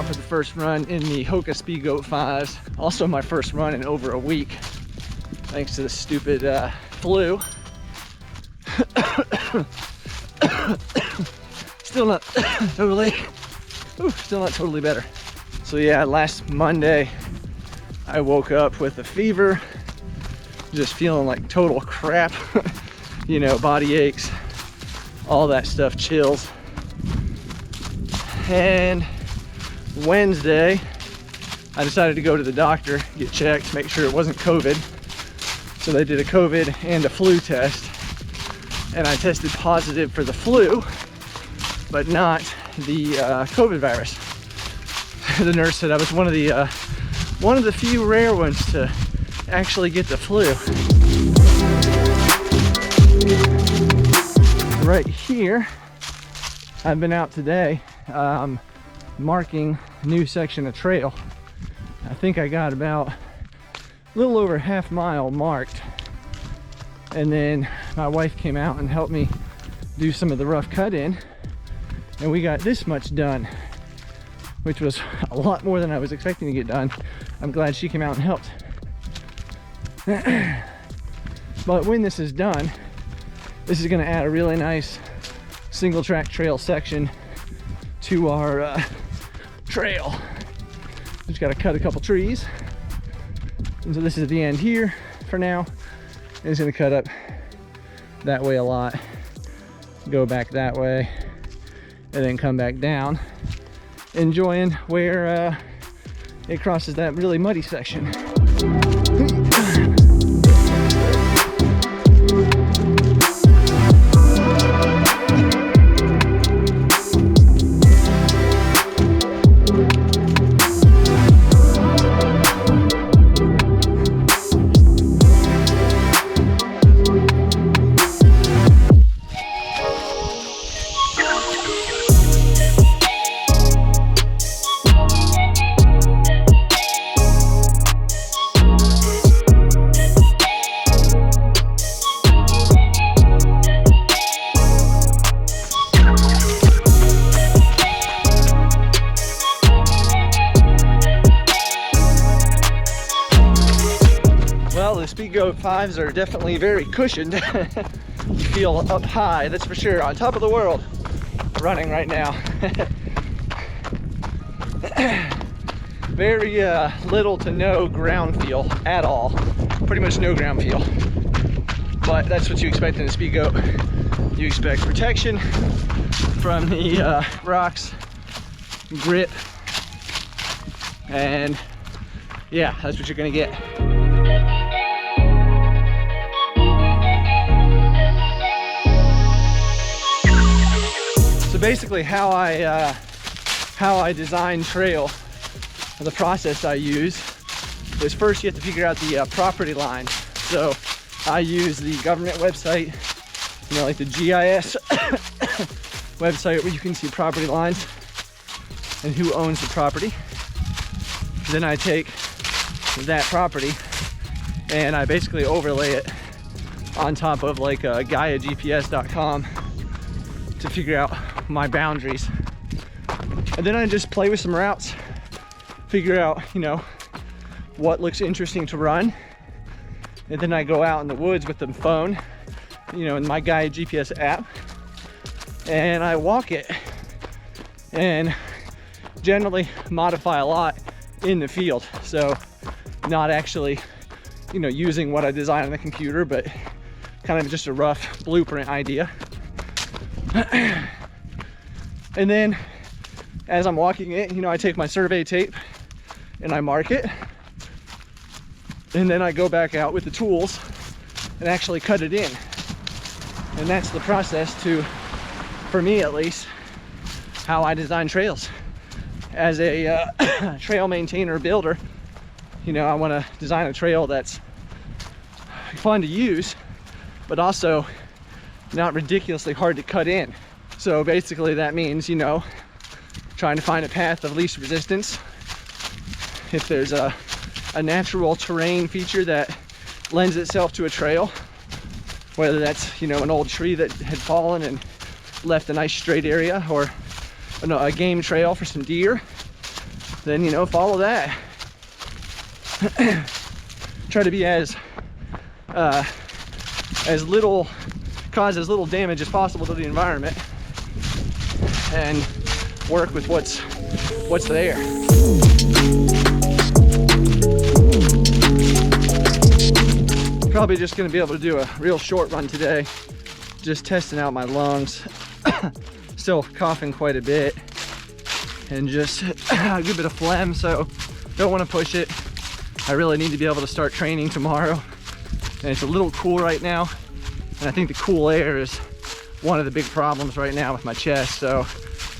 off with the first run in the Hoka Speedgoat 5s. Also my first run in over a week, thanks to the stupid flu. Still not totally better. So yeah, last Monday I woke up with a fever, just feeling like total crap. You know, body aches, all that stuff, chills. And Wednesday I decided to go to the doctor, get checked, make sure it wasn't COVID. So they did a COVID and a flu test, and I tested positive for the flu, but not the COVID virus. The nurse said I was one of the few rare ones to actually get the flu. Right here, I've been out today marking a new section of trail. I think I got about a little over half mile marked, and then my wife came out and helped me do some of the rough cut in, and we got this much done, which was a lot more than I was expecting to get done. I'm glad she came out and helped. But when this is done, this is going to add a really nice single track trail section to our trail. Just got to cut a couple trees, and so this is the end here for now, and it's going to cut up that way a lot, go back that way, and then come back down, enjoying where it crosses that really muddy section. Speedgoat 5s are definitely very cushioned. You feel up high, that's for sure, on top of the world running right now. Very little to no ground feel at all. Pretty much no ground feel. But that's what you expect in a Speedgoat. You expect protection from the rocks, grip, and yeah, that's what you're gonna get. So basically how I design trail, the process I use is, first you have to figure out the property lines. So I use the government website, you know, like the GIS website, where you can see property lines and who owns the property. Then I take that property and I basically overlay it on top of like GaiaGPS.com to figure out my boundaries. And then I just play with some routes, figure out, you know, what looks interesting to run. And then I go out in the woods with the phone, you know, in my Gaia GPS app, and I walk it and generally modify a lot in the field. So not actually, you know, using what I designed on the computer, but kind of just a rough blueprint idea. And then as I'm walking it, you know, I take my survey tape and I mark it, and then I go back out with the tools and actually cut it in. And that's the process to, for me at least, how I design trails. As a trail maintainer builder, you know, I want to design a trail that's fun to use, but also not ridiculously hard to cut in. So basically that means, you know, trying to find a path of least resistance. If there's a natural terrain feature that lends itself to a trail, whether that's, you know, an old tree that had fallen and left a nice straight area, or a game trail for some deer, then, you know, follow that. Try to be as little, cause as little damage as possible to the environment, and work with what's there. Probably just going to be able to do a real short run today, just testing out my lungs. Still coughing quite a bit and just a good bit of phlegm, so don't want to push it. I really need to be able to start training tomorrow, and it's a little cool right now, and I think the cool air is one of the big problems right now with my chest. So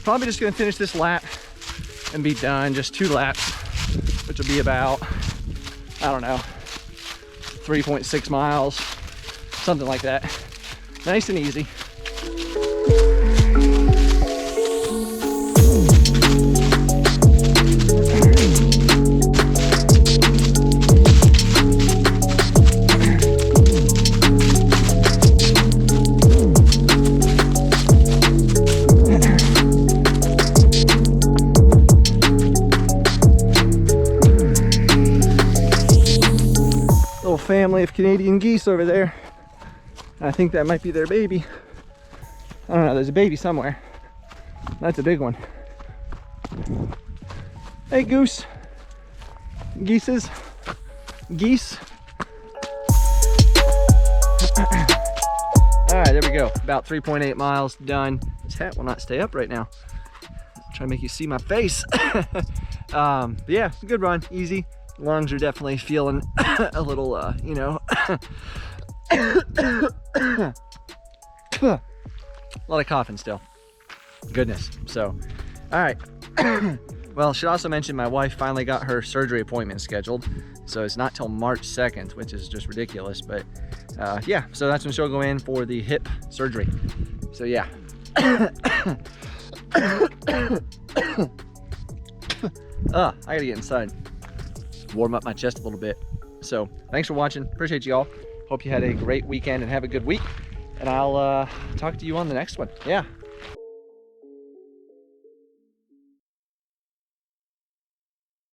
probably just going to finish this lap and be done. Just 2 laps, which will be about, I don't know, 3.6 miles, something like that. Nice and easy. Family of Canadian geese over there. I think that might be their baby. I don't know, there's a baby somewhere. That's a big one. Hey goose. Geese. Alright, there we go. About 3.8 miles done. This hat will not stay up right now. Try to make you see my face. But yeah, good run, easy. Lungs are definitely feeling a little, you know, a lot of coughing still. Goodness. So, all right. Well, should also mention my wife finally got her surgery appointment scheduled. So it's not till March 2nd, which is just ridiculous. But yeah, so that's when she'll go in for the hip surgery. So yeah. I gotta get inside. Warm up my chest a little bit. So thanks for watching. Appreciate you all. Hope you had a great weekend and have a good week. And I'll talk to you on the next one. Yeah.